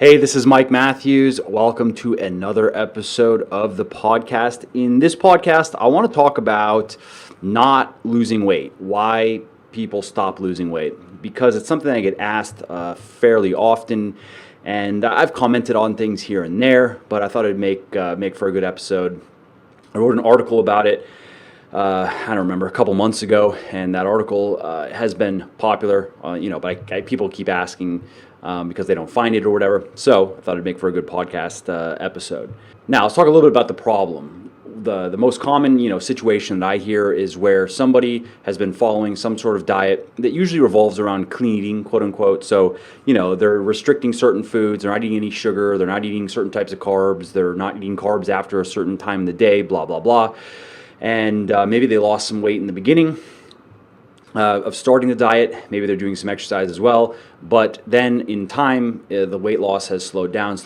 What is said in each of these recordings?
Hey, this is Mike Matthews. Welcome to another episode of the podcast. In this podcast, I want to talk about not losing weight, why people stop losing weight, because it's something I get asked fairly often, and I've commented on things here and there, but I thought it'd make for a good episode. I wrote an article about it, I don't remember, a couple months ago, and that article has been popular, but people keep asking because they don't find it or whatever. So I thought it'd make for a good podcast episode. Now let's talk a little bit about the problem. The most common situation that I hear is where somebody has been following some sort of diet that usually revolves around clean eating, quote unquote. So they're restricting certain foods, they're not eating any sugar, they're not eating certain types of carbs, they're not eating carbs after a certain time in the day, blah blah blah. And maybe they lost some weight in the beginning of starting the diet. Maybe they're doing some exercise as well, but then in time the weight loss has slowed down,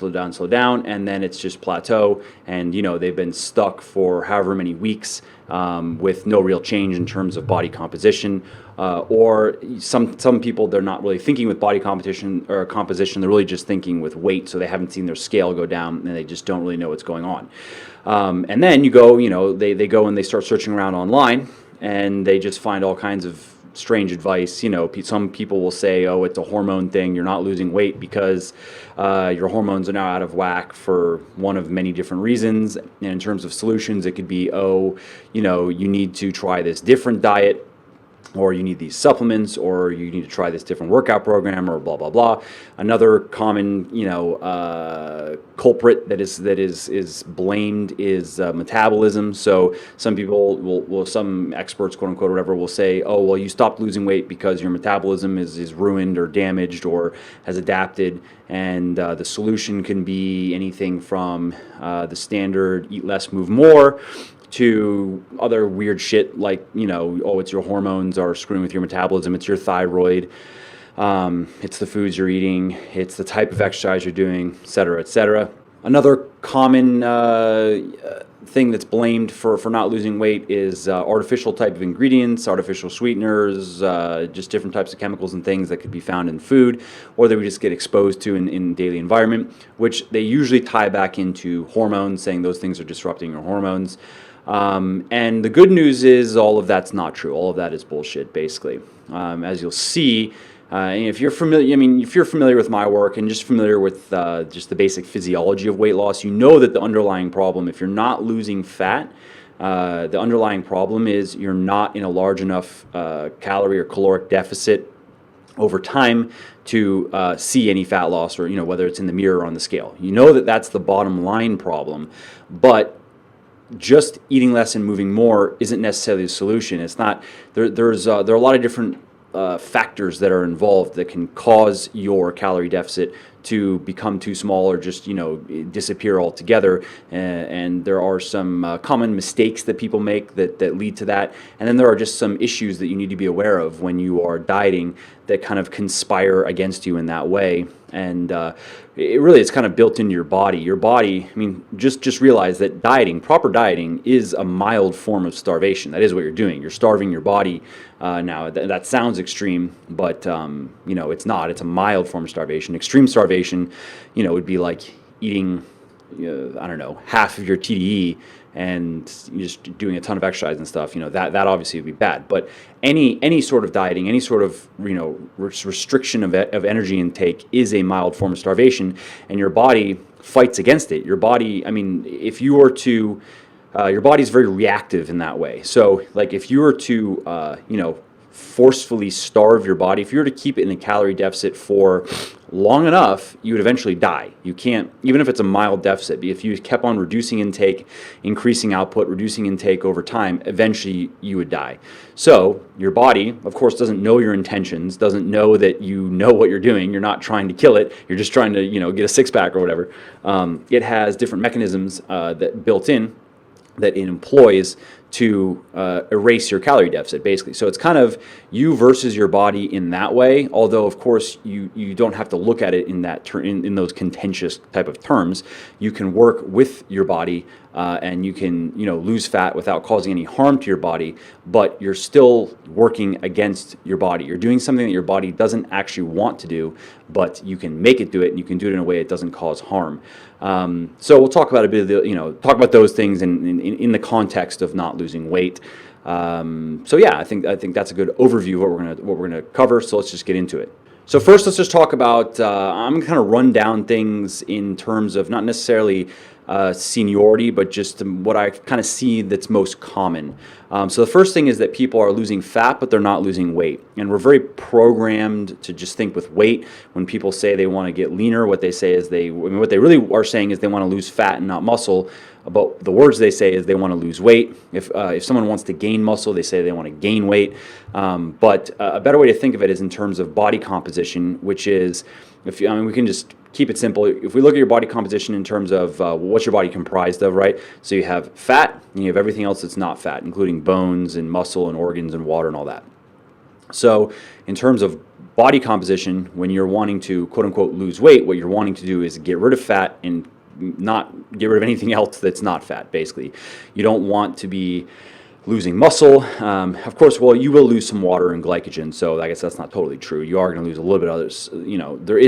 and then it's just plateau, and they've been stuck for however many weeks with no real change in terms of body composition, or some people, they're not really thinking with body composition, they're really just thinking with weight, so they haven't seen their scale go down and they just don't really know what's going on. And then they go and they start searching around online, and they just find all kinds of strange advice. Some people will say, oh, it's a hormone thing, you're not losing weight because your hormones are now out of whack for one of many different reasons. And in terms of solutions, it could be, you need to try this different diet, or you need these supplements, or you need to try this different workout program, or blah blah blah. Another common culprit that is blamed is metabolism. So some people some experts, quote unquote, whatever, will say, oh, well, you stopped losing weight because your metabolism is ruined or damaged or has adapted, and the solution can be anything from the standard eat less, move more, to other weird shit like, it's your hormones are screwing with your metabolism, it's your thyroid, it's the foods you're eating, it's the type of exercise you're doing, et cetera, et cetera. Another common thing that's blamed for not losing weight is artificial type of ingredients, artificial sweeteners, just different types of chemicals and things that could be found in food, or that we just get exposed to in daily environment, which they usually tie back into hormones, saying those things are disrupting your hormones. And the good news is all of that's not true. All of that is bullshit, basically. As you'll see, if you're familiar with my work and just familiar with just the basic physiology of weight loss, you know that the underlying problem, if you're not losing fat, the underlying problem is you're not in a large enough calorie or caloric deficit over time to see any fat loss, or whether it's in the mirror or on the scale. You know that that's the bottom line problem, but just eating less and moving more isn't necessarily the solution. It's not. There are a lot of different factors that are involved that can cause your calorie deficit to become too small or just disappear altogether. And there are some common mistakes that people make that lead to that. And then there are just some issues that you need to be aware of when you are dieting that kind of conspire against you in that way. And it's kind of built into your body. Your body, just realize that proper dieting is a mild form of starvation. That is what you're doing. You're starving your body. Now, that sounds extreme, but it's not. It's a mild form of starvation. Extreme starvation, would be like eating, half of your TDE and just doing a ton of exercise and stuff. That obviously would be bad. But any sort of dieting, any sort of restriction of energy intake is a mild form of starvation, and your body fights against it. Your body, if you were to your body's very reactive in that way. So, like, if you were to, forcefully starve your body, if you were to keep it in a calorie deficit for long enough, you would eventually die. You can't, even if it's a mild deficit, if you kept on reducing intake, increasing output, reducing intake over time, eventually you would die. So your body, of course, doesn't know your intentions, doesn't know that you know what you're doing. You're not trying to kill it. You're just trying to, get a six-pack or whatever. It has different mechanisms that built in that it employs to erase your calorie deficit, basically. So it's kind of you versus your body in that way. Although, of course, you don't have to look at it in that in those contentious type of terms. You can work with your body, and you can lose fat without causing any harm to your body. But you're still working against your body. You're doing something that your body doesn't actually want to do, but you can make it do it, and you can do it in a way it doesn't cause harm. So we'll talk about a bit of talk about those things in the context of not losing weight. So yeah, I think that's a good overview of what we're gonna cover. So let's just get into it. So first, let's just talk about. I'm gonna kind of run down things in terms of not necessarily seniority, but just what I kind of see that's most common. So the first thing is that people are losing fat, but they're not losing weight. And we're very programmed to just think with weight. When people say they want to get leaner, what they say is what they really are saying is they want to lose fat and not muscle. But the words they say is they want to lose weight. If someone wants to gain muscle, they say they want to gain weight. But a better way to think of it is in terms of body composition, which is, we can just keep it simple. If we look at your body composition in terms of what's your body comprised of, right? So you have fat, and you have everything else that's not fat, including bones and muscle and organs and water and all that. So in terms of body composition, when you're wanting to quote unquote lose weight, what you're wanting to do is get rid of fat and not get rid of anything else that's not fat, basically. You don't want to be losing muscle. Of course, well, you will lose some water and glycogen, so I guess that's not totally true. You are going to lose a little bit of others. There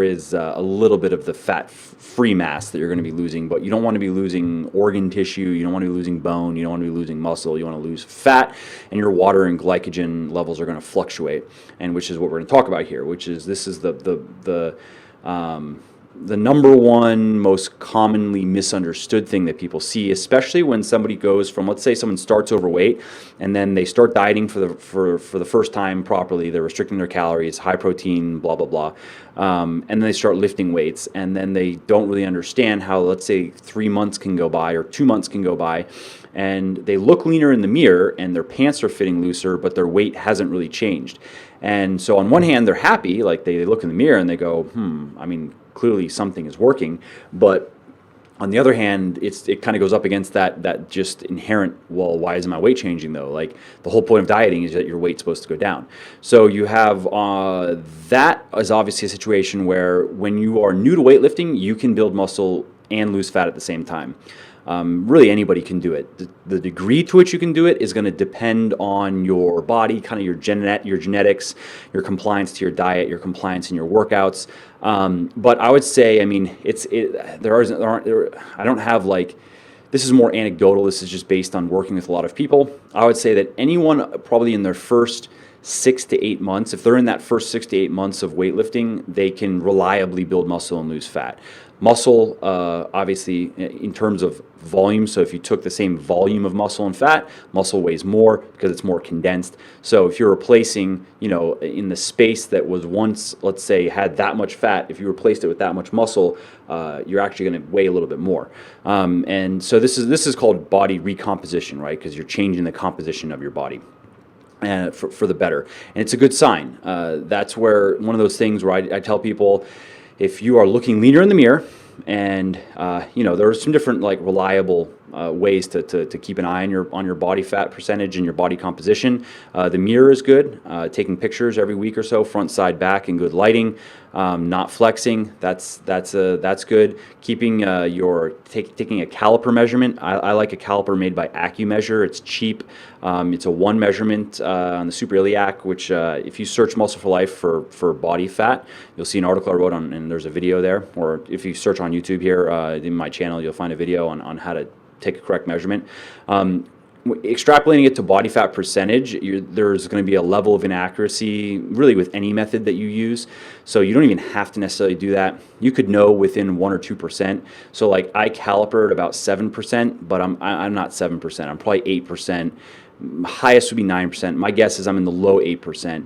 is a little bit of the fat-free mass that you're going to be losing, but you don't want to be losing organ tissue. You don't want to be losing bone. You don't want to be losing muscle. You want to lose fat, and your water and glycogen levels are going to fluctuate, and which is what we're going to talk about here. This is the number one most commonly misunderstood thing that people see, especially when somebody goes from, let's say someone starts overweight and then they start dieting for the first time properly. They're restricting their calories, high protein, blah, blah, blah. And then they start lifting weights, and then they don't really understand how, let's say 3 months can go by or 2 months can go by, and they look leaner in the mirror and their pants are fitting looser, but their weight hasn't really changed. And so on one hand, they're happy, like they look in the mirror and they go, clearly something is working, but on the other hand, it kind of goes up against that just inherent, well, why isn't my weight changing though? Like the whole point of dieting is that your weight's supposed to go down. So you have that is obviously a situation where when you are new to weightlifting, you can build muscle and lose fat at the same time. Really anybody can do it. The degree to which you can do it is going to depend on your body, kind of your genetics, your compliance to your diet, your compliance in your workouts. But I would say, I don't have like, this is more anecdotal. This is just based on working with a lot of people. I would say that anyone probably in their first 6 to 8 months, if they're in that first 6 to 8 months of weightlifting, they can reliably build muscle and lose fat. Muscle, obviously, in terms of volume, so if you took the same volume of muscle and fat, muscle weighs more because it's more condensed. So if you're replacing, in the space that was once, let's say, had that much fat, if you replaced it with that much muscle, you're actually going to weigh a little bit more. And so this is called body recomposition, right? Because you're changing the composition of your body. And for the better, and it's a good sign. That's where one of those things where I tell people, if you are looking leaner in the mirror, and there are some different like reliable ways to keep an eye on your body fat percentage and your body composition. The mirror is good. Taking pictures every week or so, front, side, back, in good lighting. Not flexing. That's good. Keeping taking a caliper measurement. I like a caliper made by AccuMeasure. It's cheap. It's a one measurement on the suprailiac, which if you search Muscle for Life for body fat, you'll see an article I wrote on, and there's a video there. Or if you search on YouTube here in my channel, you'll find a video on how to take a correct measurement. Extrapolating it to body fat percentage, there's going to be a level of inaccuracy really with any method that you use. So you don't even have to necessarily do that. You could know within 1 or 2%. So like I caliper at about 7%, but I'm not 7%. I'm probably 8%. Highest would be 9%. My guess is I'm in the low 8%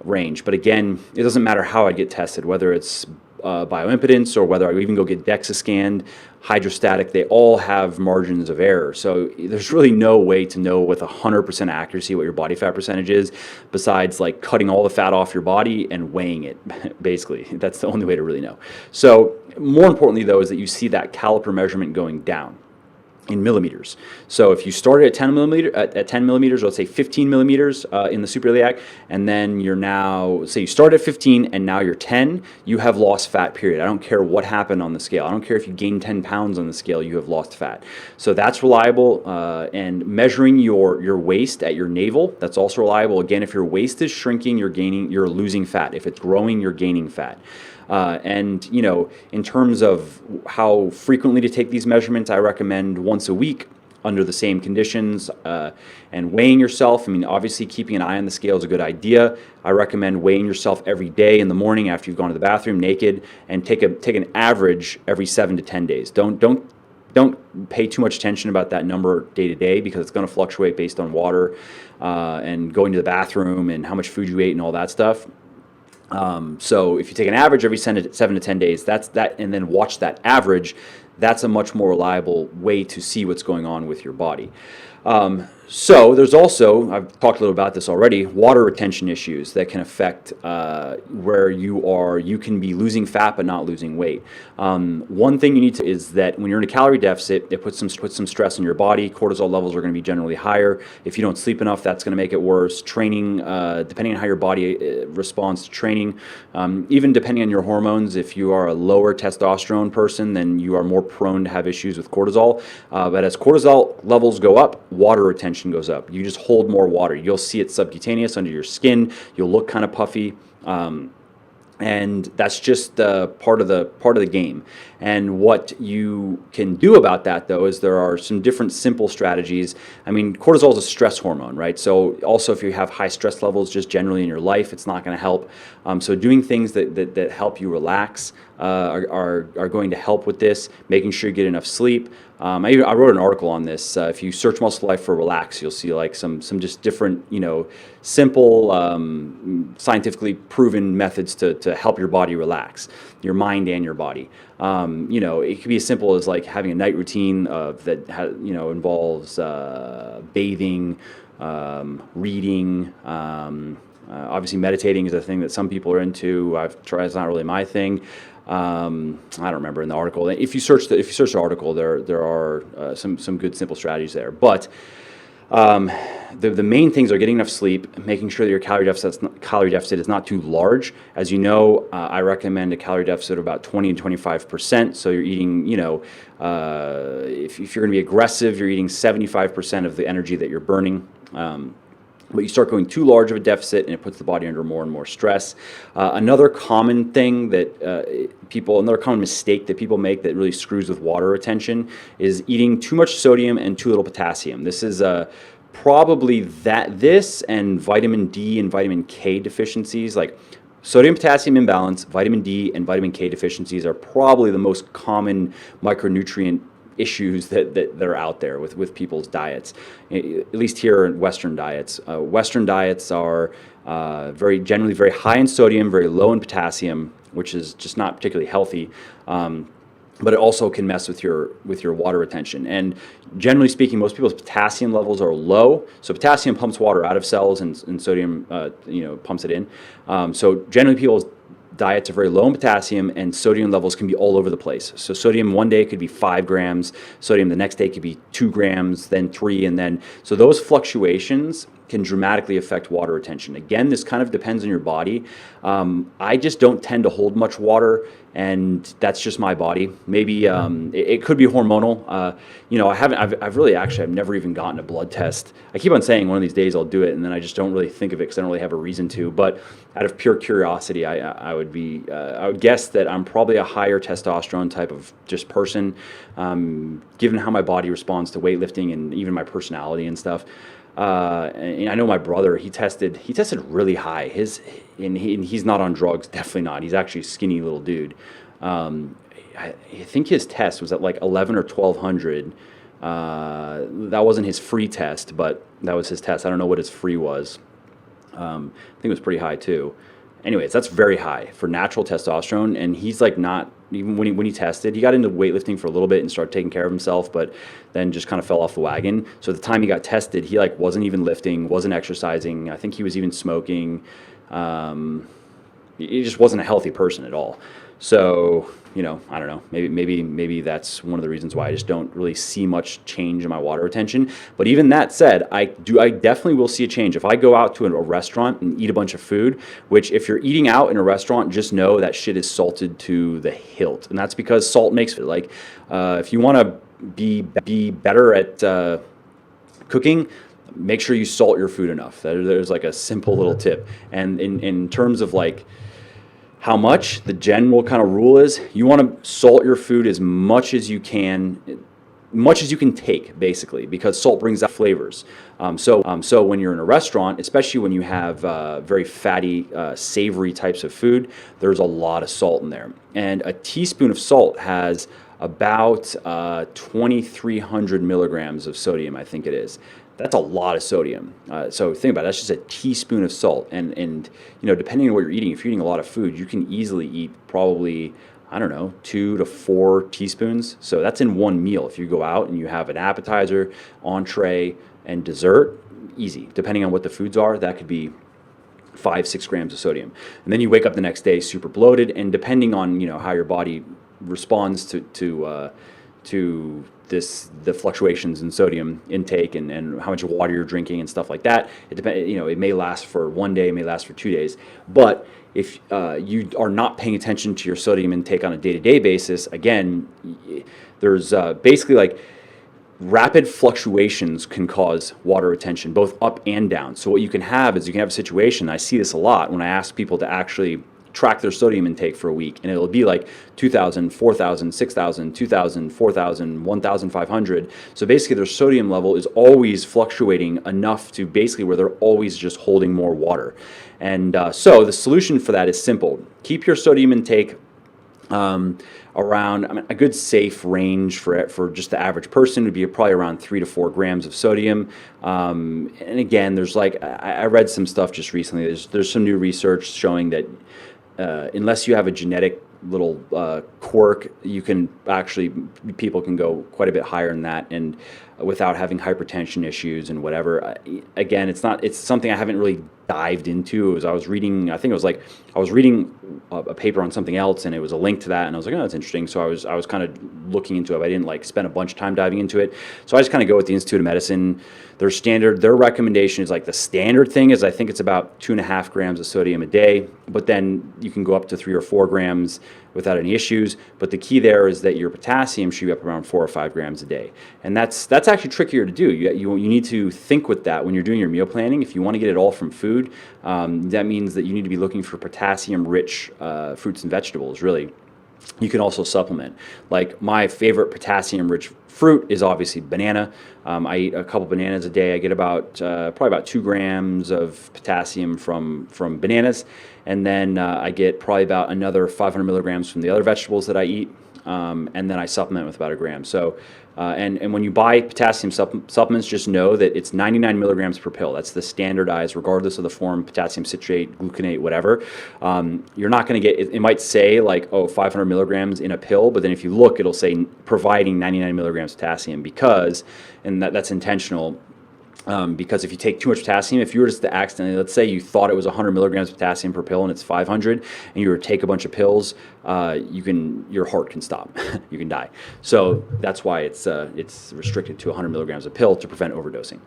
range. But again, it doesn't matter how I get tested, whether it's bioimpedance or whether I even go get DEXA scanned, hydrostatic, they all have margins of error. So there's really no way to know with 100% accuracy what your body fat percentage is, besides like cutting all the fat off your body and weighing it, basically. That's the only way to really know. So more importantly though is that you see that caliper measurement going down. in millimeters. So if you started at 10 millimeters, or let's say 15 millimeters in the suprailiac, and then you're now, say you started at 15 and now you're 10, you have lost fat, period. I don't care what happened on the scale. I don't care if you gained 10 pounds on the scale, you have lost fat. So that's reliable. And measuring your waist at your navel, that's also reliable. Again, if your waist is shrinking, you're losing fat. If it's growing, you're gaining fat. And in terms of how frequently to take these measurements, I recommend once a week under the same conditions, and weighing yourself. I mean, obviously keeping an eye on the scale is a good idea. I recommend weighing yourself every day in the morning after you've gone to the bathroom naked, and take an average every 7 to 10 days. Don't pay too much attention about that number day to day, because it's going to fluctuate based on water and going to the bathroom and how much food you ate and all that stuff. So if you take an average every 7 to 10 days, that's that, and then watch that average, that's a much more reliable way to see what's going on with your body. So there's also, I've talked a little about this already, water retention issues that can affect where you can be losing fat but not losing weight. One thing you need to is that when you're in a calorie deficit, it puts some stress on your body. Cortisol levels are going to be generally higher. If you don't sleep enough, that's going to make it worse. Training, depending on how your body responds to training, even depending on your hormones, if you are a lower testosterone person, then you are more prone to have issues with cortisol. But as cortisol levels go up, water retention goes up. You just hold more water. You'll see it subcutaneous under your skin. You'll look kind of puffy. And that's just part of the game. And what you can do about that, though, is there are some different simple strategies. I mean, cortisol is a stress hormone, right? So also, if you have high stress levels just generally in your life, it's not going to help. So doing things that help you relax are going to help with this. Making sure you get enough sleep. I wrote an article on this. If you search Muscle Life for relax, you'll see like some just different, simple, scientifically proven methods to help your body relax, your mind and your body. It could be as simple as like having a night routine that involves bathing, reading. Obviously, meditating is a thing that some people are into. I've tried; it's not really my thing. I don't remember in the article. If you search the article, there are some good simple strategies there. But the main things are getting enough sleep, making sure that your calorie deficit is not too large. As you know, I recommend a calorie deficit of about 20 and 25%. So you're eating, if you're going to be aggressive, you're eating 75% of the energy that you're burning. But you start going too large of a deficit, and it puts the body under more and more stress. Another common thing that another common mistake that people make that really screws with water retention is eating too much sodium and too little potassium. This is probably this and vitamin D and vitamin K deficiencies, like sodium potassium imbalance, vitamin D and vitamin K deficiencies are probably the most common micronutrient issues that are out there with people's diets, at least here in Western diets. Western diets are generally very high in sodium, very low in potassium, which is just not particularly healthy. But it also can mess with your water retention. And generally speaking, most people's potassium levels are low. So potassium pumps water out of cells, and sodium pumps it in. So generally people's diets are very low in potassium, and sodium levels can be all over the place. So sodium one day could be 5 grams, sodium the next day could be 2 grams, then 3, and then, so those fluctuations can dramatically affect water retention. Again, this kind of depends on your body. I just don't tend to hold much water, and that's just my body. Maybe it could be hormonal. I've never even gotten a blood test. I keep on saying one of these days I'll do it, and then I just don't really think of it because I don't really have a reason to. But out of pure curiosity, I would guess that I'm probably a higher testosterone type of just person, given how my body responds to weightlifting and even my personality and stuff. And I know my brother, he tested really high. He's not on drugs, definitely not. He's actually a skinny little dude. I think his test was at like 11 or 1200. That wasn't his free test, but that was his test. I don't know what his free was. I think it was pretty high too. Anyways, that's very high for natural testosterone, and he's like not, even when he tested, he got into weightlifting for a little bit and started taking care of himself, but then just kind of fell off the wagon. So at the time he got tested, he like wasn't even lifting, wasn't exercising. I think he was even smoking. He just wasn't a healthy person at all. So, I don't know. Maybe that's one of the reasons why I just don't really see much change in my water retention. But even that said, I definitely will see a change if I go out to a restaurant and eat a bunch of food. Which, if you're eating out in a restaurant, just know that shit is salted to the hilt, and that's because salt makes it. Like, if you want to be better at cooking, make sure you salt your food enough. There's like a simple little tip. And in terms of like how much, the general kind of rule is you want to salt your food as much as you can, take, basically, because salt brings out flavors. So when you're in a restaurant, especially when you have very fatty, savory types of food, there's a lot of salt in there. And a teaspoon of salt has about 2,300 milligrams of sodium, I think it is. That's a lot of sodium. So think about it. That's just a teaspoon of salt. And depending on what you're eating, if you're eating a lot of food, you can easily eat probably, I don't know, 2 to 4 teaspoons. So that's in one meal. If you go out and you have an appetizer, entree, and dessert, easy. Depending on what the foods are, that could be 5-6 grams of sodium. And then you wake up the next day super bloated, and depending on how your body responds to the fluctions in sodium intake and how much water you're drinking and stuff like that, it depends. It may last for one day, it may last for 2 days. But if you are not paying attention to your sodium intake on a day-to-day basis, again, there's basically like rapid fluctuations can cause water retention, both up and down. So what you can have is you can have a situation, I see this a lot when I ask people to actually track their sodium intake for a week, and it'll be like 2,000, 4,000, 6,000, 2,000, 4,000, 1,500. So basically their sodium level is always fluctuating enough to basically where they're always just holding more water. And so the solution for that is simple. Keep your sodium intake around, a good safe range for just the average person would be probably around 3 to 4 grams of sodium. And again, there's like, I read some stuff just recently. There's some new research showing that unless you have a genetic little quirk, people can go quite a bit higher than that, and without having hypertension issues and whatever. Again, it's something I haven't really dived into. I was reading a paper on something else, and it was a link to that, and I was like, oh, that's interesting. So I was kind of looking into it. I didn't like spend a bunch of time diving into it. So I just kind of go with the Institute of Medicine. Their recommendation is like the standard thing is I think it's about 2.5 grams of sodium a day, but then you can go up to 3 or 4 grams without any issues. But the key there is that your potassium should be up around 4 or 5 grams a day, and that's actually trickier to do. You need to think with that when you're doing your meal planning. If you want to get it all from food, that means that you need to be looking for potassium-rich fruits and vegetables. Really, you can also supplement. Like my favorite potassium-rich fruit is obviously banana. I eat a couple bananas a day. I get probably about 2 grams of potassium from bananas, and then I get probably about another 500 milligrams from the other vegetables that I eat, and then I supplement with about 1 gram. So, and when you buy potassium supplements, just know that it's 99 milligrams per pill. That's the standardized, regardless of the form, potassium citrate, gluconate, whatever. You're not going to get, it might say like, 500 milligrams in a pill, but then if you look, it'll say providing 99 milligrams potassium and that's intentional. Because if you take too much potassium, if you were just to accidentally, let's say you thought it was 100 milligrams of potassium per pill and it's 500, and you were to take a bunch of pills, your heart can stop. You can die. So that's why it's restricted to 100 milligrams of pill to prevent overdosing.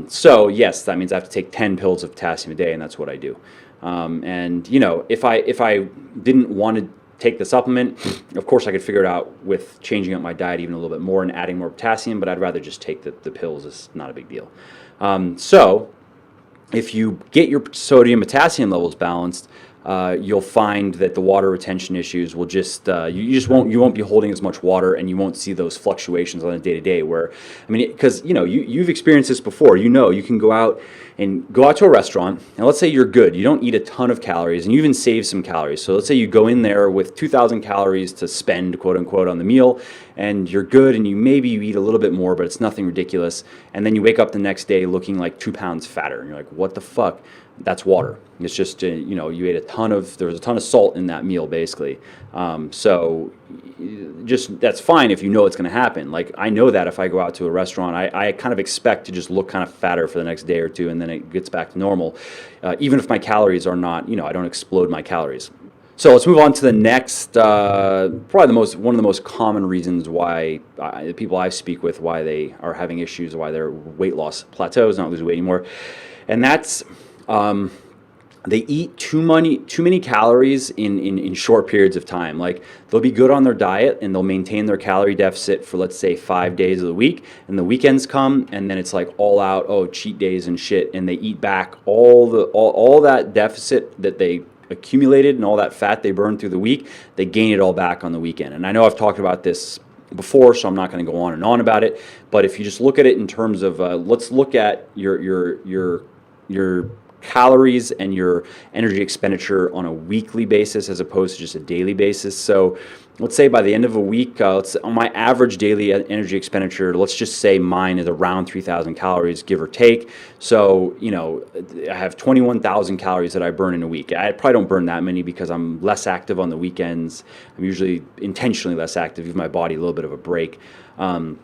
So yes, that means I have to take 10 pills of potassium a day, and that's what I do. And if I didn't want to take the supplement, of course I could figure it out with changing up my diet even a little bit more and adding more potassium, but I'd rather just take the pills. It's not a big deal. So if you get your sodium potassium levels balanced, you'll find that the water retention issues will just you won't be holding as much water, and you won't see those fluctuations on a day-to-day where, because you've experienced this before. You can go out to a restaurant, and let's say you're good, you don't eat a ton of calories, and you even save some calories. So let's say you go in there with 2,000 calories to spend, quote unquote, on the meal, and you're good, and you eat a little bit more, but it's nothing ridiculous, and then you wake up the next day looking like 2 pounds fatter, and you're like, what the fuck? That's water. It's just, you ate there was a ton of salt in that meal, basically. So just, that's fine if you know it's going to happen. Like, I know that if I go out to a restaurant, I kind of expect to just look kind of fatter for the next day or two, and then it gets back to normal. Even if my calories are not, I don't explode my calories. So let's move on to the next, probably one of the most common reasons why the people I speak with, why they are having issues, why their weight loss plateaus, not losing weight anymore, and that's they eat too many calories in short periods of time. Like, they'll be good on their diet and they'll maintain their calorie deficit for, let's say, 5 days of the week, and the weekends come and then it's like all out, oh, cheat days and shit, and they eat back all that deficit that they accumulated and all that fat they burned through the week. They gain it all back on the weekend. And I know I've talked about this before, so I'm not going to go on and on about it, but if you just look at it in terms of let's look at your calories and your energy expenditure on a weekly basis as opposed to just a daily basis. So let's say by the end of a week, on my average daily energy expenditure, let's just say mine is around 3,000 calories, give or take. So, I have 21,000 calories that I burn in a week. I probably don't burn that many because I'm less active on the weekends. I'm usually intentionally less active, give my body a little bit of a break. But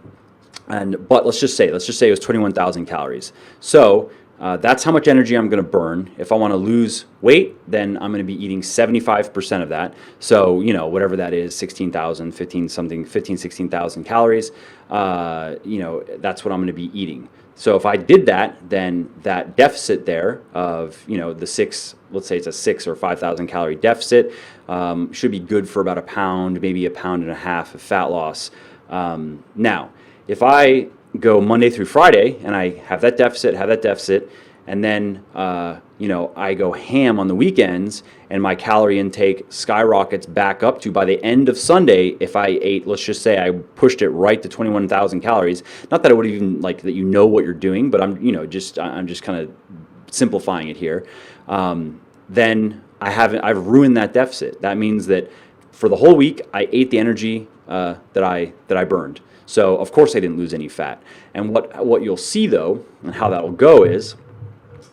let's just say it was 21,000 calories. So that's how much energy I'm going to burn. If I want to lose weight, then I'm going to be eating 75% of that. So, whatever that is, 16,000 calories, that's what I'm going to be eating. So if I did that, then that deficit there of, let's say it's a 6 or 5,000 calorie deficit, should be good for about a pound, maybe a pound and a half of fat loss. Now, if I go Monday through Friday and I have that deficit, and then I go ham on the weekends and my calorie intake skyrockets back up to, by the end of Sunday, if I ate, let's just say I pushed it right to 21,000 calories, not that I would even like that what you're doing, but I'm just kind of simplifying it here, then I've ruined that deficit. That means that for the whole week I ate the energy that I burned. So of course I didn't lose any fat. And what you'll see though, and how that'll go is,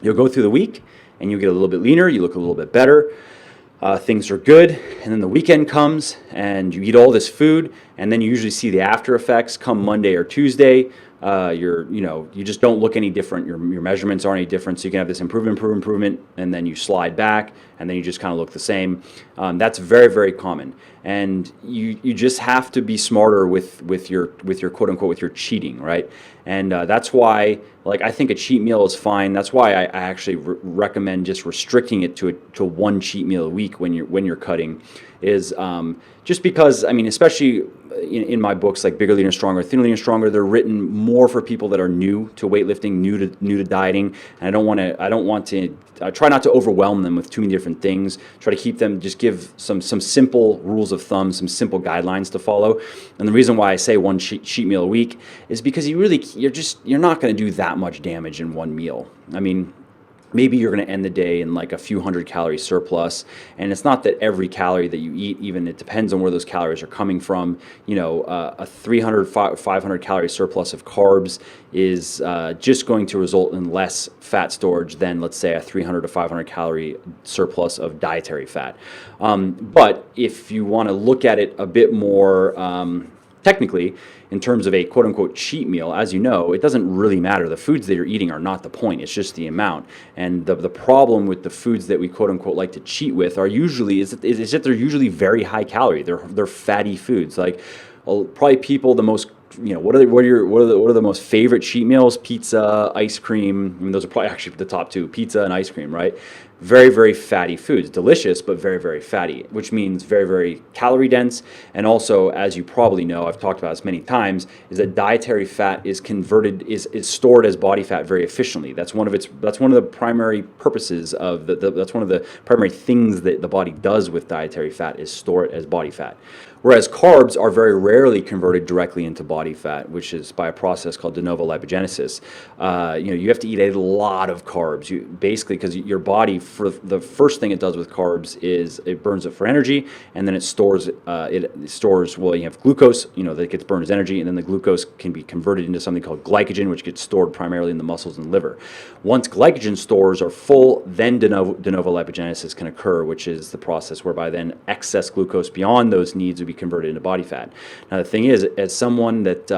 you'll go through the week and you get a little bit leaner, you look a little bit better, things are good, and then the weekend comes and you eat all this food, and then you usually see the after effects come Monday or Tuesday. You just don't look any different. Your measurements aren't any different. So you can have this improvement, and then you slide back, and then you just kind of look the same. That's very, very common. And you just have to be smarter with your quote unquote, with your cheating, right? And that's why, I think a cheat meal is fine. That's why I actually recommend just restricting it to one cheat meal a week when you're cutting, is just because, especially in my books like Bigger, Leaner, Stronger, Thinner, Leaner, Stronger, they're written more for people that are new to weightlifting, new to dieting, and I try not to overwhelm them with too many different things. Try to keep them, just give some simple rules of thumb, some simple guidelines to follow. And the reason why I say one cheat meal a week is because you're not going to do that much damage in one meal. Maybe you're going to end the day in like a few hundred calorie surplus, and it's not that every calorie that you eat, even, it depends on where those calories are coming from. A 300, 500 calorie surplus of carbs is just going to result in less fat storage than, let's say, a 300 to 500 calorie surplus of dietary fat. But if you want to look at it a bit more technically, in terms of a quote-unquote cheat meal, as you know, it doesn't really matter. The foods that you're eating are not the point. It's just the amount. And the problem with the foods that we quote-unquote like to cheat with are usually is that they're usually very high calorie. They're fatty foods. Like, probably people, the most, what are the most favorite cheat meals? Pizza, ice cream. Those are probably actually the top two: pizza and ice cream, right? Very, very fatty foods. Delicious, but very, very fatty, which means very, very calorie dense. And also, as you probably know, I've talked about this many times, is that dietary fat is stored as body fat very efficiently. That's one of the primary purposes of that's one of the primary things that the body does with dietary fat, is store it as body fat. Whereas carbs are very rarely converted directly into body fat, which is by a process called de novo lipogenesis. You have to eat a lot of carbs. Basically, because your body, for the first thing it does with carbs is it burns it for energy, and then it stores. Well, you have glucose, that gets burned as energy, and then the glucose can be converted into something called glycogen, which gets stored primarily in the muscles and liver. Once glycogen stores are full, then de novo lipogenesis can occur, which is the process whereby then excess glucose beyond those needs would be converted into body fat. Now the thing is, as someone that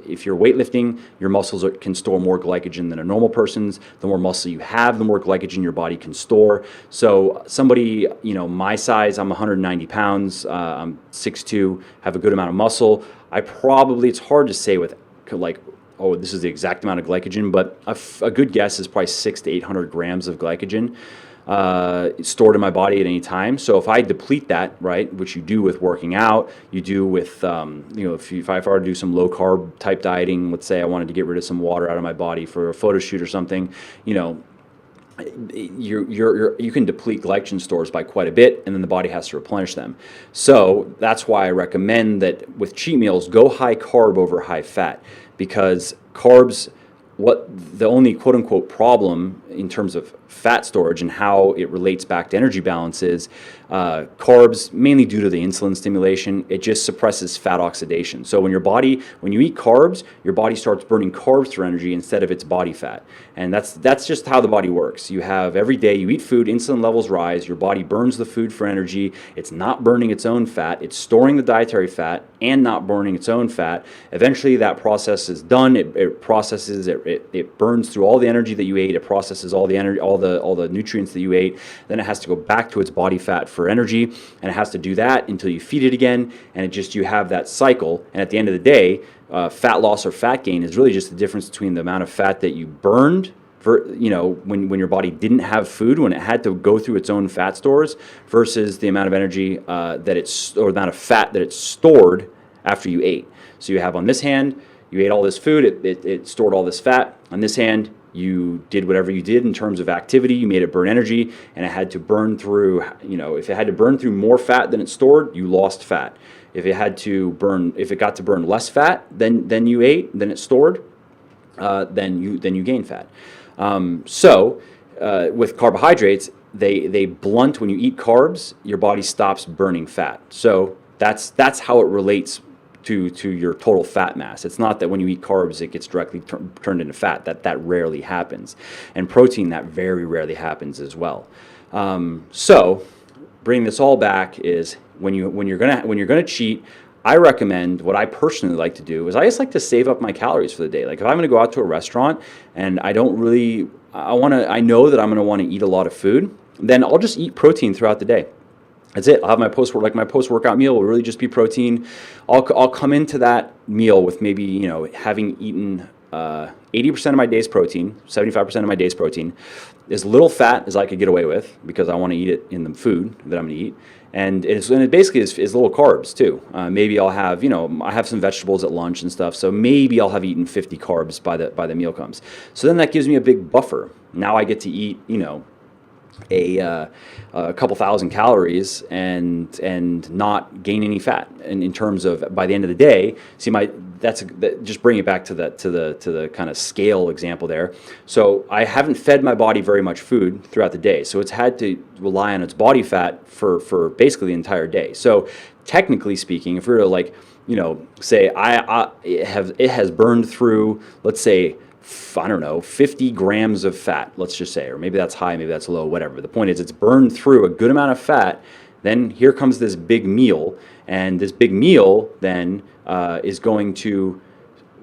if you're weightlifting, your muscles can store more glycogen than a normal person's. The more muscle you have, the more glycogen your body can store. before. So somebody, my size, I'm 190 pounds, I'm 6'2", have a good amount of muscle. It's hard to say with like, oh, this is the exact amount of glycogen, but a good guess is probably 600 to 800 grams of glycogen stored in my body at any time. So if I deplete that, right, which you do with working out, you do with, if I were to do some low carb type dieting, let's say I wanted to get rid of some water out of my body for a photo shoot or something, you can deplete glycogen stores by quite a bit, and then the body has to replenish them. So that's why I recommend that with cheat meals, go high carb over high fat, because carbs, what the only quote unquote problem in terms of fat storage and how it relates back to energy balance is carbs, mainly due to the insulin stimulation, it just suppresses fat oxidation. So when you eat carbs, your body starts burning carbs for energy instead of its body fat. And that's just how the body works. You have every day you eat food, insulin levels rise, your body burns the food for energy. It's not burning its own fat, it's storing the dietary fat and not burning its own fat. Eventually that process is done. It processes, it burns through all the energy that you ate, it processes all the energy, all the nutrients that you ate. Then it has to go back to its body fat for energy, and it has to do that until you feed it again, and you have that cycle. And at the end of the day, fat loss or fat gain is really just the difference between the amount of fat that you burned when your body didn't have food, when it had to go through its own fat stores, versus the amount of energy or the amount of fat that it stored after you ate. So you have on this hand, you ate all this food, it stored all this fat. On this hand, you did whatever you did in terms of activity, you made it burn energy, and it had to burn through, if it had to burn through more fat than it stored, you lost fat. If it got to burn less fat than you ate, than it stored, then you gain fat. With carbohydrates, they blunt. When you eat carbs, your body stops burning fat. So that's how it relates to your total fat mass. It's not that when you eat carbs it gets directly turned into fat. That rarely happens. And protein, that very rarely happens as well. So bringing this all back is when you're gonna cheat, I recommend, what I personally like to do is I just like to save up my calories for the day. Like if I'm gonna go out to a restaurant and I know that I'm gonna want to eat a lot of food, then I'll just eat protein throughout the day. That's it. I'll have my post-workout meal will really just be protein. I'll come into that meal with maybe, having eaten 80% of my day's protein, 75% of my day's protein, as little fat as I could get away with, because I want to eat it in the food that I'm going to eat. And it basically is little carbs too. Maybe I'll have, I have some vegetables at lunch and stuff, so maybe I'll have eaten 50 carbs by the meal comes. So then that gives me a big buffer. Now I get to eat, a couple thousand calories and not gain any fat. And in terms of, by the end of the day, just bring it back to the kind of scale example there. So I haven't fed my body very much food throughout the day, so it's had to rely on its body fat for basically the entire day. So technically speaking, if we were to say it has burned through, let's say, I don't know, 50 grams of fat, let's just say, or maybe that's high, maybe that's low, whatever. The point is it's burned through a good amount of fat. Then here comes this big meal, and this big meal then is going to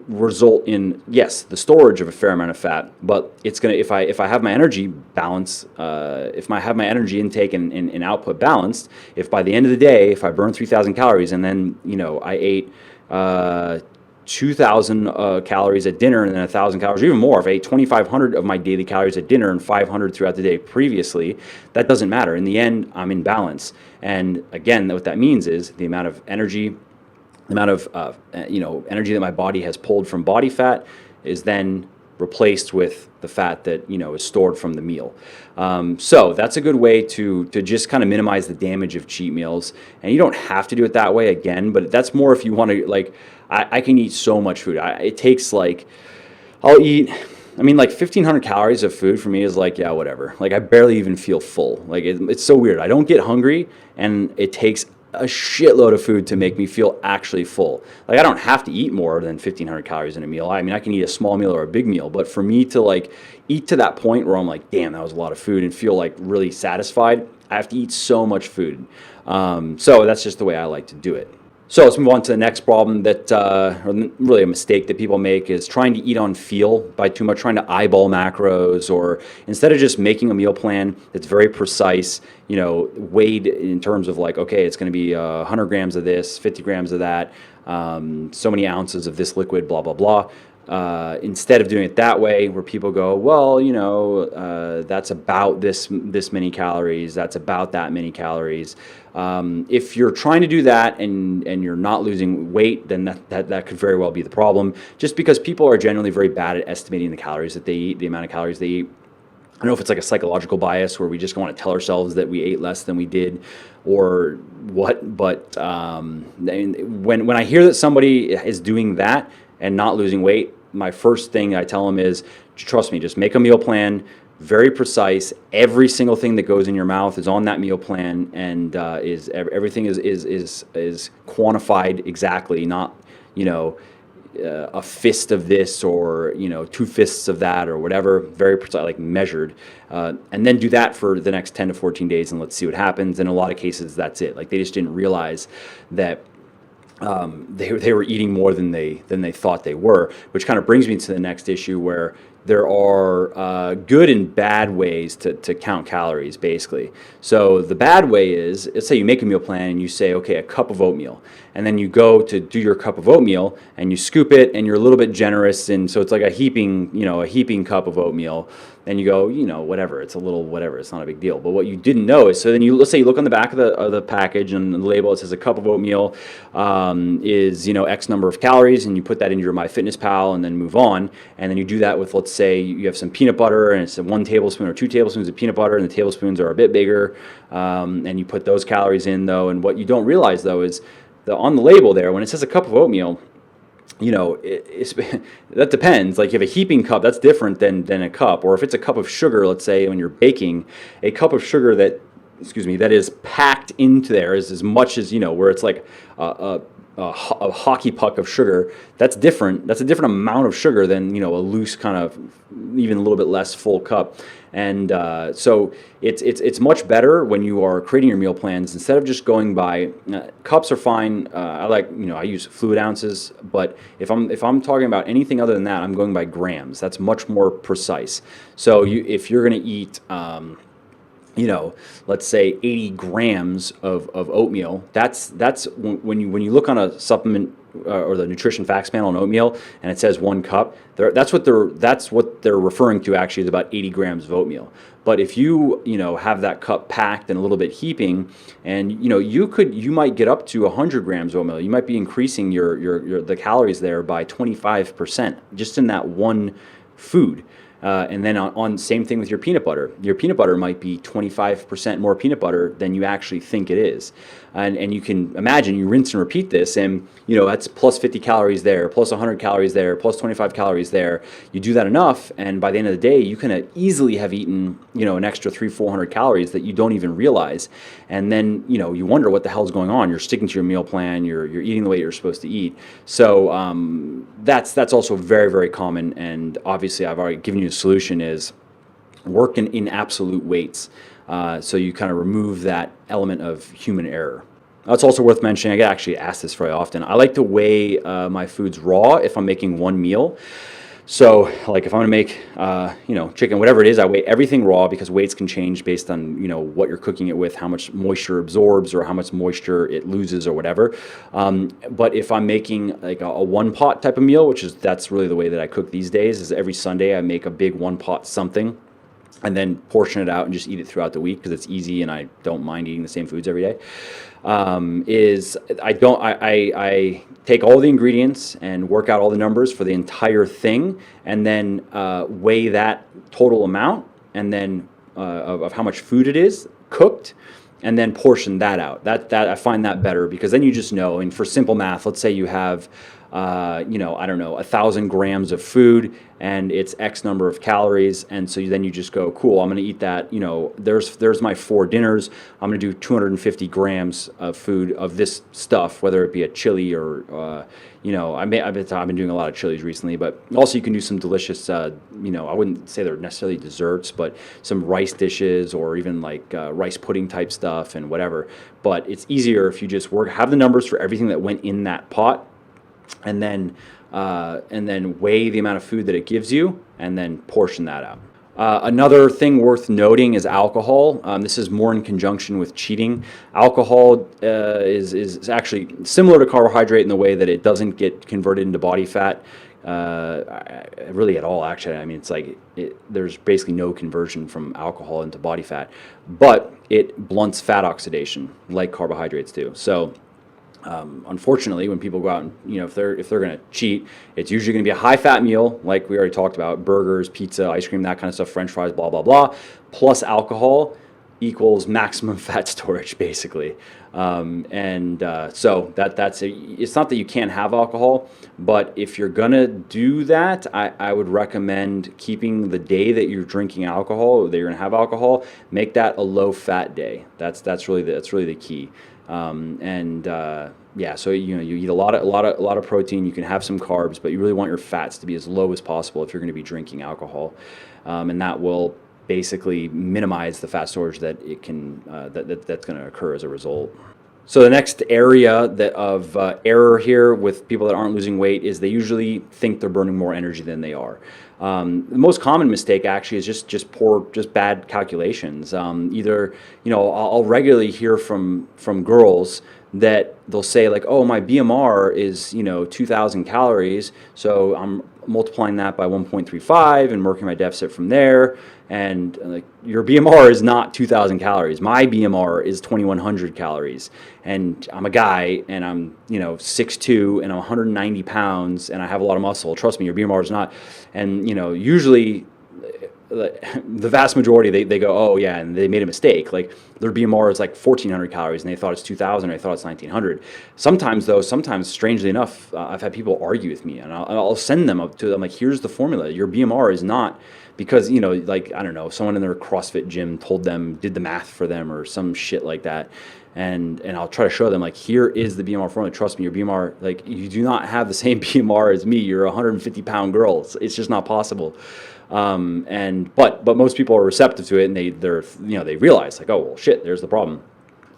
result in, yes, the storage of a fair amount of fat, but it's going to, if I have my energy balance, if I have my energy intake and output balanced, if by the end of the day, if I burn 3,000 calories and then, I ate 2,000 calories at dinner and then 1,000 calories, or even more, if I ate 2,500 of my daily calories at dinner and 500 throughout the day previously, that doesn't matter. In the end, I'm in balance. And again, what that means is the amount of energy, energy that my body has pulled from body fat is then replaced with the fat that is stored from the meal. So that's a good way to just kind of minimize the damage of cheat meals. And you don't have to do it that way again, but that's more if you want to, I can eat so much food. It takes I'll eat, 1,500 calories of food for me is yeah, whatever. I barely even feel full. It's so weird. I don't get hungry, and it takes a shitload of food to make me feel actually full. I don't have to eat more than 1,500 calories in a meal. I can eat a small meal or a big meal, but for me to eat to that point where I'm damn, that was a lot of food, and feel really satisfied, I have to eat so much food. So that's just the way I like to do it. So let's move on to the next problem that, or really a mistake that people make is trying to eat on feel by too much, trying to eyeball macros, or instead of just making a meal plan that's very precise, weighed in terms of like, okay, it's going to be 100 grams of this, 50 grams of that, so many ounces of this liquid, blah, blah, blah. Instead of doing it that way, where people go, well, that's about this many calories, that's about that many calories. If you're trying to do that and you're not losing weight, then that could very well be the problem. Just because people are generally very bad at estimating the calories that they eat, the amount of calories they eat. I don't know if it's like a psychological bias where we just want to tell ourselves that we ate less than we did, or what. But when I hear that somebody is doing that and not losing weight, my first thing I tell them is, trust me, just make a meal plan, very precise. Every single thing that goes in your mouth is on that meal plan, and everything is quantified exactly, not a fist of this or 2 fists of that or whatever. Very precise, like measured, and then do that for the next 10 to 14 days, and let's see what happens. In a lot of cases, that's it. Like they just didn't realize that they were eating more than they thought they were, which kind of brings me to the next issue, where there are good and bad ways to count calories, basically. So the bad way is, let's say you make a meal plan and you say, okay, a cup of oatmeal, and then you go to do your cup of oatmeal and you scoop it and you're a little bit generous, and so it's like a heaping cup of oatmeal, and you go, whatever, it's a little whatever, it's not a big deal. But what you didn't know is, so then let's say you look on the back of the package, and the label, it says a cup of oatmeal is X number of calories, and you put that into your MyFitnessPal and then move on. And then you do that with, let's say you have some peanut butter, and it's 1 tablespoon or 2 tablespoons of peanut butter, and the tablespoons are a bit bigger, and you put those calories in though. And what you don't realize though is on the label there, when it says a cup of oatmeal, that depends. Like, if a heaping cup, that's different than a cup. Or if it's a cup of sugar, let's say when you're baking, a cup of sugar that is packed into there is as much as, where it's like a hockey puck of sugar. That's different. That's a different amount of sugar than, a loose kind of, even a little bit less full cup. And so it's much better when you are creating your meal plans, instead of just going by cups are fine. I use fluid ounces, but if I'm talking about anything other than that, I'm going by grams. That's much more precise. So if you're going to eat let's say 80 grams of oatmeal, that's when you look on a supplement or the nutrition facts panel on oatmeal, and it says 1 cup, that's what they're referring to actually, is about 80 grams of oatmeal. But if you have that cup packed and a little bit heaping, and you might get up to 100 grams of oatmeal, you might be increasing the calories there by 25% just in that one food. And then on same thing with your peanut butter. Your peanut butter might be 25% more peanut butter than you actually think it is. And you can imagine, you rinse and repeat this, and that's plus 50 calories there, plus 100 calories there, plus 25 calories there. You do that enough, and by the end of the day, you can easily have eaten an extra 300-400 calories that you don't even realize. And then you wonder what the hell's going on. You're sticking to your meal plan. You're eating the way you're supposed to eat. So that's also very, very common. And obviously, I've already given you a solution, is work in absolute weights. So you kind of remove that element of human error. It's also worth mentioning, I get actually asked this very often, I like to weigh my foods raw if I'm making one meal. So like if I'm going to make chicken, whatever it is, I weigh everything raw, because weights can change based on what you're cooking it with, how much moisture absorbs or how much moisture it loses or whatever. But if I'm making like a one pot type of meal, that's really the way that I cook these days, is every Sunday I make a big one pot something, and then portion it out and just eat it throughout the week, because it's easy and I don't mind eating the same foods every day. I take all the ingredients and work out all the numbers for the entire thing, and then weigh that total amount, and then of how much food it is cooked, and then portion that out. That I find that better, because then you just know. And for simple math, let's say you have I don't know, 1,000 grams of food and it's X number of calories. And so then you just go, cool, I'm going to eat that. There's my 4 dinners. I'm going to do 250 grams of food of this stuff, whether it be a chili or, I've been doing a lot of chilies recently, but also you can do some delicious, I wouldn't say they're necessarily desserts, but some rice dishes or even like rice pudding type stuff and whatever. But it's easier if you just have the numbers for everything that went in that pot, and then weigh the amount of food that it gives you, and then portion that out. Another thing worth noting is alcohol. This is more in conjunction with cheating. Alcohol is actually similar to carbohydrate in the way that it doesn't get converted into body fat really at all, actually. I mean, there's basically no conversion from alcohol into body fat, but it blunts fat oxidation like carbohydrates do. So unfortunately, when people go out and, if they're going to cheat, it's usually going to be a high fat meal, like we already talked about: burgers, pizza, ice cream, that kind of stuff, French fries, blah, blah, blah, plus alcohol equals maximum fat storage, basically. So that's it. It's not that you can't have alcohol, but if you're going to do that, I would recommend keeping the day that you're drinking alcohol, that you're going to have alcohol, make that a low fat day. That's really the key. So you eat a lot of protein. You can have some carbs, but you really want your fats to be as low as possible if you're going to be drinking alcohol, and that will basically minimize the fat storage that it can that's going to occur as a result. So the next area of error here with people that aren't losing weight is they usually think they're burning more energy than they are. The most common mistake actually is just bad calculations. I'll regularly hear from girls that they'll say like, oh, my BMR is 2,000 calories, so I'm multiplying that by 1.35 and working my deficit from there. And like, your BMR is not 2,000 calories. My BMR is 2,100 calories. And I'm a guy, and I'm 6'2", and I'm 190 pounds, and I have a lot of muscle. Trust me, your BMR is not. And usually the vast majority, they go, oh yeah, and they made a mistake. Like, their BMR is like 1,400 calories, and they thought it's 2,000, or they thought it's 1,900. Sometimes, strangely enough, I've had people argue with me, and I'll send them up to them, like, here's the formula. Your BMR is not, because, like, I don't know, someone in their CrossFit gym did the math for them or some shit like that. And I'll try to show them, like, here is the BMR formula. Trust me, your BMR, like, you do not have the same BMR as me. You're a 150-pound girl. It's just not possible. But most people are receptive to it, and they realize, like, oh well, shit, there's the problem.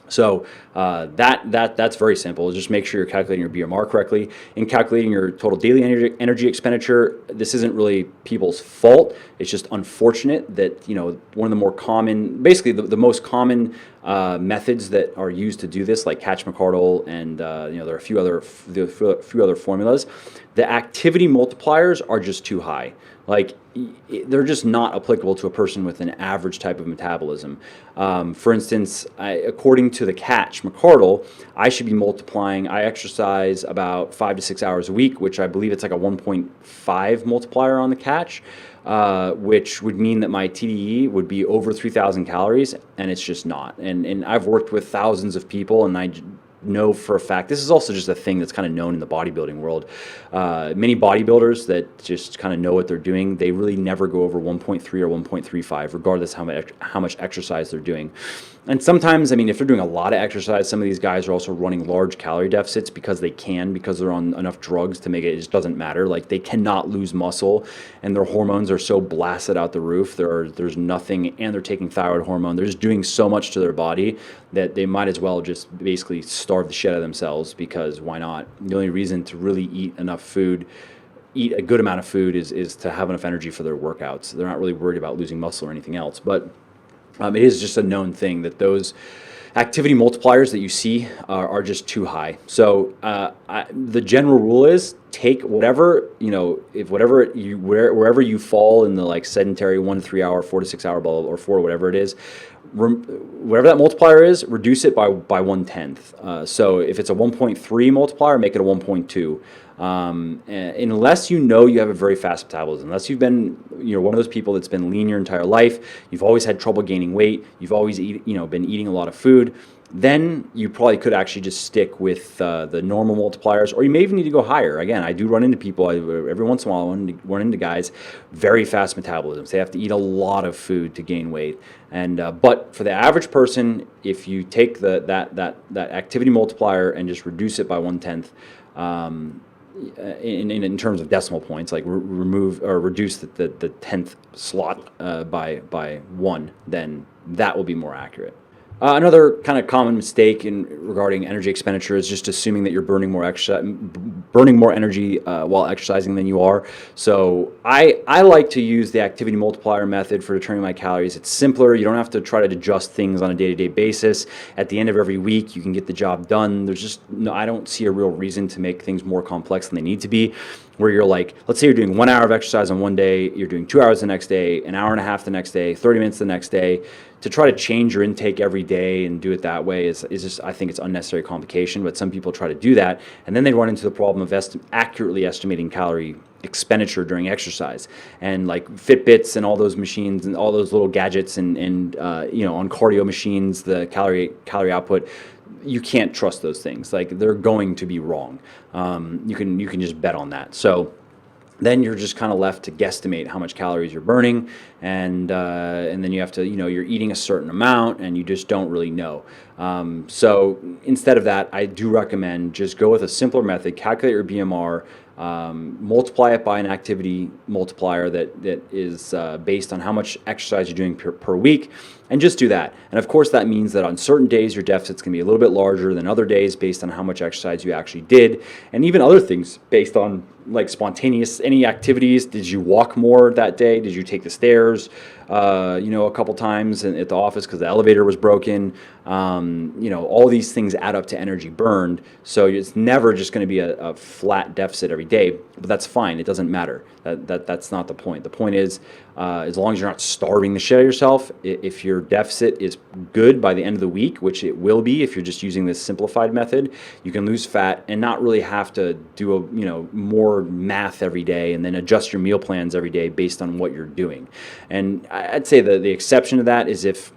So that's very simple. Just make sure you're calculating your BMR correctly. In calculating your total daily energy expenditure, this isn't really people's fault. It's just unfortunate that one of the more common, basically the most common methods that are used to do this, like Catch-McCardle, and there are a few other formulas. The activity multipliers are just too high. Like, they're just not applicable to a person with an average type of metabolism. For instance, according to the Catch-McCardle, I should be multiplying. I exercise about 5 to 6 hours a week, which I believe it's like a 1.5 multiplier on the Catch, which would mean that my TDE would be over 3,000 calories, and it's just not. And I've worked with thousands of people, and I know for a fact, this is also just a thing that's kind of known in the bodybuilding world. Many bodybuilders that just kind of know what they're doing, they really never go over 1.3 or 1.35, regardless how much exercise they're doing. And sometimes, I mean, if they're doing a lot of exercise, some of these guys are also running large calorie deficits because they're on enough drugs to make it just doesn't matter. Like, they cannot lose muscle, and their hormones are so blasted out the roof. There's nothing, and they're taking thyroid hormone. They're just doing so much to their body that they might as well just basically starve the shit out of themselves, because why not? The only reason to really eat a good amount of food is to have enough energy for their workouts. They're not really worried about losing muscle or anything else. But it is just a known thing that those activity multipliers that you see are just too high. So the general rule is take whatever, wherever you fall in the like sedentary 1 to 3 hour, 4 to 6 hour ball, or 4, whatever it is, whatever that multiplier is, reduce it by 1/10. So if it's a 1.3 multiplier, make it a 1.2. Unless you have a very fast metabolism, unless you've been one of those people that's been lean your entire life, you've always had trouble gaining weight, you've always been eating a lot of food, then you probably could actually just stick with the normal multipliers, or you may even need to go higher. Again, I do run into people every once in a while. I run into guys very fast metabolisms. They have to eat a lot of food to gain weight, and but for the average person, if you take that activity multiplier and just reduce it by 1/10. In terms of decimal points, like remove or reduce the 10th slot by 1, then that will be more accurate. Another kind of common mistake regarding energy expenditure is just assuming that you're burning more energy while exercising than you are. So I like to use the activity multiplier method for determining my calories. It's simpler. You don't have to try to adjust things on a day-to-day basis. At the end of every week, you can get the job done. I don't see a real reason to make things more complex than they need to be. Where you're like, let's say you're doing 1 hour of exercise on one day, you're doing 2 hours the next day, an hour and a half the next day, 30 minutes the next day. To try to change your intake every day and do it that way is just, I think it's unnecessary complication, but some people try to do that, and then they run into the problem of accurately estimating calorie expenditure during exercise. And like Fitbits and all those machines and all those little gadgets and on cardio machines, the calorie output, you can't trust those things. Like, they're going to be wrong. You can just bet on that. So then you're just kind of left to guesstimate how much calories you're burning, and then you have to, you're eating a certain amount, and you just don't really know. So instead of that, I do recommend just go with a simpler method. Calculate your BMR, multiply it by an activity multiplier that is based on how much exercise you're doing per week, and just do that. And of course, that means that on certain days your deficit's going to be a little bit larger than other days based on how much exercise you actually did, and even other things based on like spontaneous any activities. Did you walk more that day? Did you take the stairs a couple times at the office because the elevator was broken? All these things add up to energy burned. So it's never just going to be a flat deficit every day, but that's fine. It doesn't matter. That's not the point. The point is, as long as you're not starving the shit out of yourself, if your deficit is good by the end of the week, which it will be if you're just using this simplified method, you can lose fat and not really have to do more math every day and then adjust your meal plans every day based on what you're doing. And I'd say the exception to that is if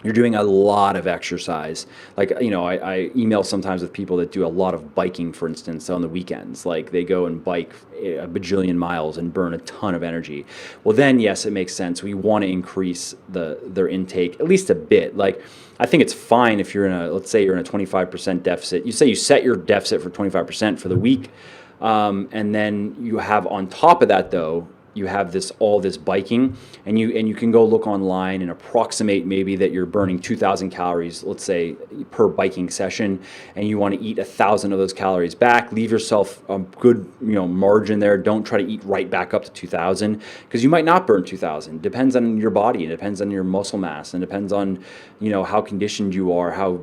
you're doing a lot of exercise. Like, I email sometimes with people that do a lot of biking, for instance, on the weekends. Like, they go and bike a bajillion miles and burn a ton of energy. Well, then, yes, it makes sense. We want to increase their intake at least a bit. Like, I think it's fine if let's say you're in a 25% deficit. You set your deficit for 25% for the week, and then you have on top of that, though, you have all this biking, and you can go look online and approximate maybe that you're burning 2,000 calories, let's say, per biking session, and you want to eat 1,000 of those calories back. Leave yourself a good margin there. Don't try to eat right back up to 2,000, because you might not burn 2,000. Depends on your body, and depends on your muscle mass, and depends on how conditioned you are, how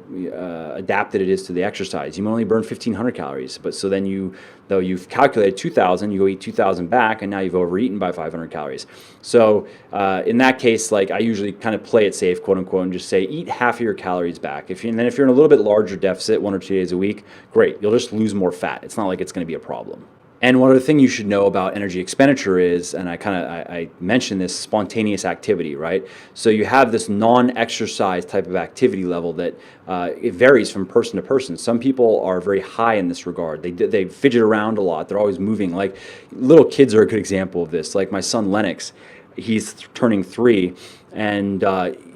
adapted it is to the exercise. You might only burn 1,500 calories, but so then though you've calculated 2,000, you go eat 2,000 back, and now you've overeaten by 500 calories. So in that case, like, I usually kind of play it safe, quote unquote, and just say eat half of your calories back. If you're in a little bit larger deficit, 1 or 2 days a week, great. You'll just lose more fat. It's not like it's going to be a problem. And one other thing you should know about energy expenditure is, and I mentioned this, spontaneous activity, right? So you have this non-exercise type of activity level that it varies from person to person. Some people are very high in this regard. They fidget around a lot. They're always moving. Like, little kids are a good example of this. Like my son Lennox, he's turning 3, and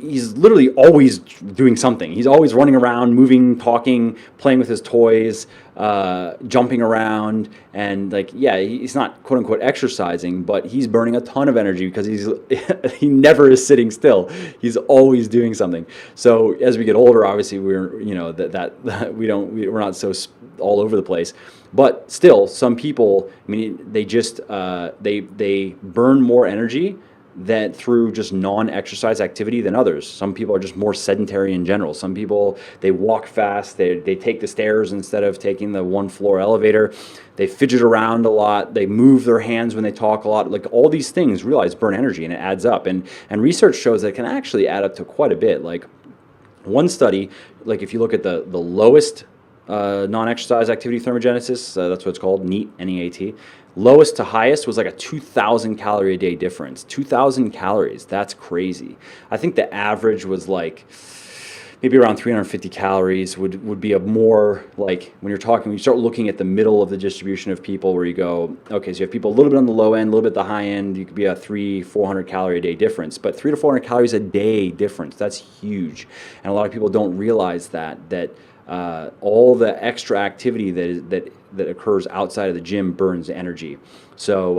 he's literally always doing something. He's always running around, moving, talking, playing with his toys, jumping around, and he's not quote unquote exercising, but he's burning a ton of energy because he never is sitting still. He's always doing something. So as we get older, obviously we're we're not so all over the place. But still, some people, they just they burn more energy that through just non-exercise activity than others. Some people are just more sedentary in general. Some people, they walk fast, they take the stairs instead of taking the 1-floor elevator. They fidget around a lot, they move their hands when they talk a lot. Like, all these things burn energy, and it adds up. And research shows that it can actually add up to quite a bit. Like, one study, like if you look at the lowest non-exercise activity thermogenesis, that's what it's called, NEAT, N-E-A-T. Lowest to highest was like a 2,000 calorie a day difference. 2,000 calories, that's crazy. I think the average was like maybe around 350 calories would be a more like when you start looking at the middle of the distribution of people where you go, okay, so you have people a little bit on the low end, a little bit at the high end, you could be a 400 calorie a day difference, but 300 to 400 calories a day difference, that's huge. And a lot of people don't realize that all the extra activity that occurs outside of the gym burns energy. So,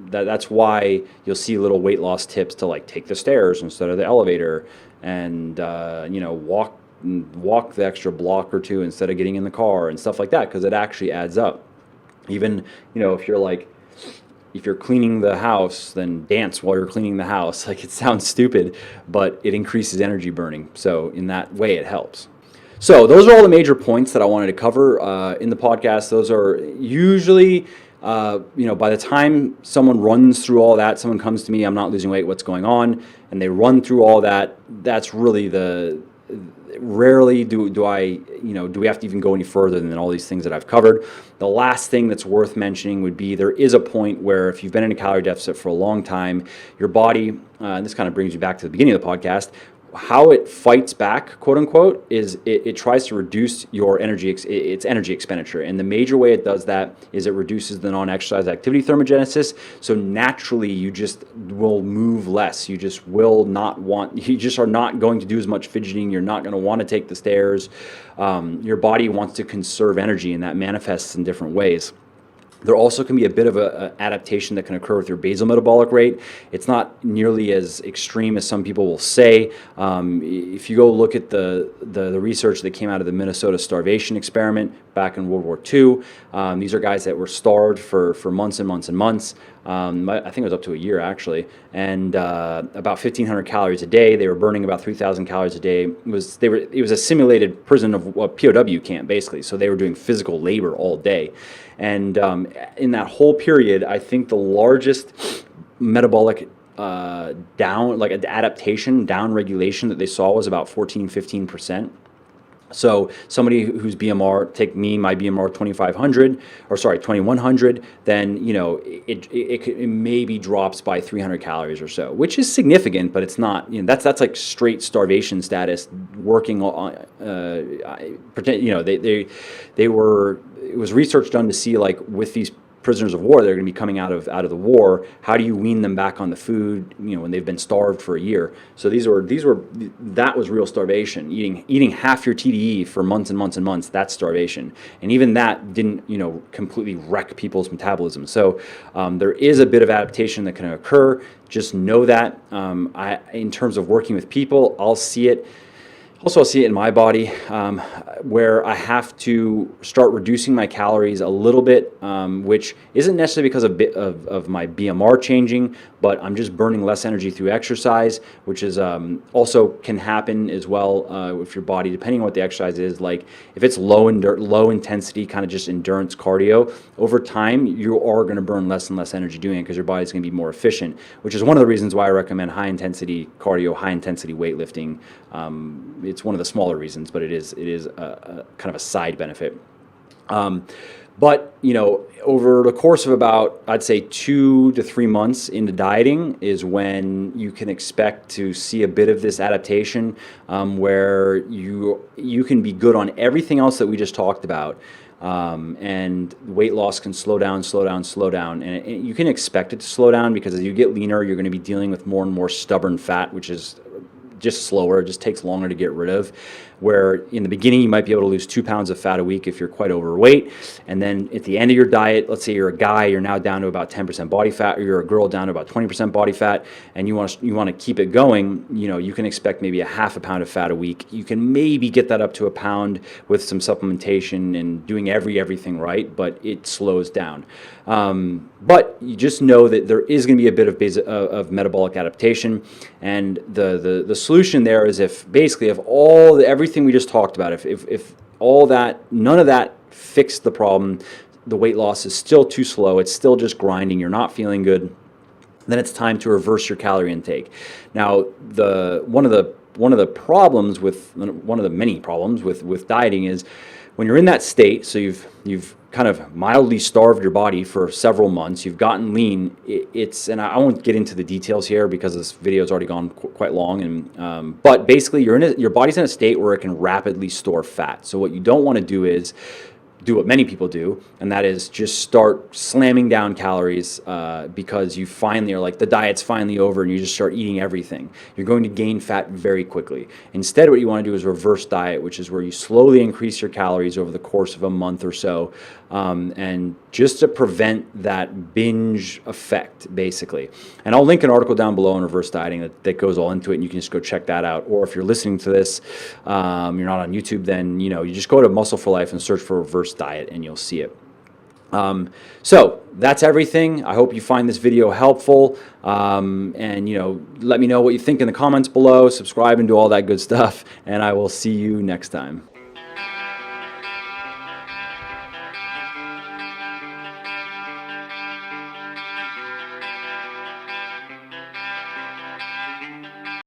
that's why you'll see little weight loss tips to like take the stairs instead of the elevator, and walk the extra block or two instead of getting in the car and stuff like that, because it actually adds up. Even if you're cleaning the house, then dance while you're cleaning the house. Like, it sounds stupid, but it increases energy burning. So in that way, it helps. So those are all the major points that I wanted to cover in the podcast. Those are usually, by the time someone runs through all that, someone comes to me, I'm not losing weight, what's going on? And they run through all that, that's really rarely do we have to even go any further than all these things that I've covered. The last thing that's worth mentioning would be there is a point where if you've been in a calorie deficit for a long time, your body, and this kind of brings you back to the beginning of the podcast, how it fights back, quote unquote, is it tries to reduce its energy expenditure. And the major way it does that is it reduces the non-exercise activity thermogenesis. So naturally, you just will move less. You just are not going to do as much fidgeting. You're not going to want to take the stairs. Your body wants to conserve energy, and that manifests in different ways. There also can be a bit of an adaptation that can occur with your basal metabolic rate. It's not nearly as extreme as some people will say. If you go look at the research that came out of the Minnesota starvation experiment back in World War II, these are guys that were starved for months and months and months. I think it was up to a year actually, and about 1,500 calories a day. They were burning about 3,000 calories a day. It was a simulated prison of a POW camp basically. So they were doing physical labor all day, and in that whole period, I think the largest metabolic adaptation, down regulation that they saw was about 15%. So somebody whose BMR, take me, my BMR 2100, then it maybe drops by 300 calories or so, which is significant, but it's not. That's like straight starvation status. Working on, It was research done to see, like, with these prisoners of war, they're going to be coming out of the war. How do you wean them back on the food, when they've been starved for a year? So that was real starvation. Eating half your TDE for months and months and months, that's starvation. And even that didn't, completely wreck people's metabolism. So there is a bit of adaptation that can occur. Just know that. In terms of working with people, I'll see it. Also, I'll see it in my body, where I have to start reducing my calories a little bit, which isn't necessarily because of my BMR changing, but I'm just burning less energy through exercise, which is also can happen as well with your body, depending on what the exercise is. Like if it's low intensity, kind of just endurance cardio, over time you are going to burn less and less energy doing it because your body's going to be more efficient, which is one of the reasons why I recommend high intensity cardio, high intensity weightlifting. It's one of the smaller reasons, but it is a kind of a side benefit. But over the course of about, I'd say 2 to 3 months into dieting is when you can expect to see a bit of this adaptation, where you can be good on everything else that we just talked about. And weight loss can slow down, and you can expect it to slow down because as you get leaner, you're going to be dealing with more and more stubborn fat, which is just slower. It just takes longer to get rid of. Where in the beginning you might be able to lose 2 pounds of fat a week if you're quite overweight, and then at the end of your diet, let's say you're a guy, you're now down to about 10% body fat, or you're a girl down to about 20% body fat, and you want to keep it going. You can expect maybe a half a pound of fat a week. You can maybe get that up to a pound with some supplementation and doing everything right, but it slows down. But you just know that there is going to be a bit of metabolic adaptation, and the solution there is if everything we just talked about, if all that, none of that fixed the problem, the weight loss is still too slow, it's still just grinding, you're not feeling good, then it's time to reverse your calorie intake. Now, one of the many problems with dieting is when you're in that state, so you've kind of mildly starved your body for several months, you've gotten lean, and I won't get into the details here because this video has already gone quite long, and but basically your body's in a state where it can rapidly store fat. So what you don't want to do is do what many people do, and that is just start slamming down calories because you finally are like, the diet's finally over, and you just start eating everything. You're going to gain fat very quickly. Instead, what you want to do is reverse diet, which is where you slowly increase your calories over the course of a month or so, and just to prevent that binge effect, basically. And I'll link an article down below on reverse dieting that goes all into it, and you can just go check that out. Or if you're listening to this, you're not on YouTube, then you just go to Muscle for Life and search for reverse diet, and you'll see it. So that's everything. I hope you find this video helpful, and let me know what you think in the comments below. Subscribe and do all that good stuff, and I will see you next time.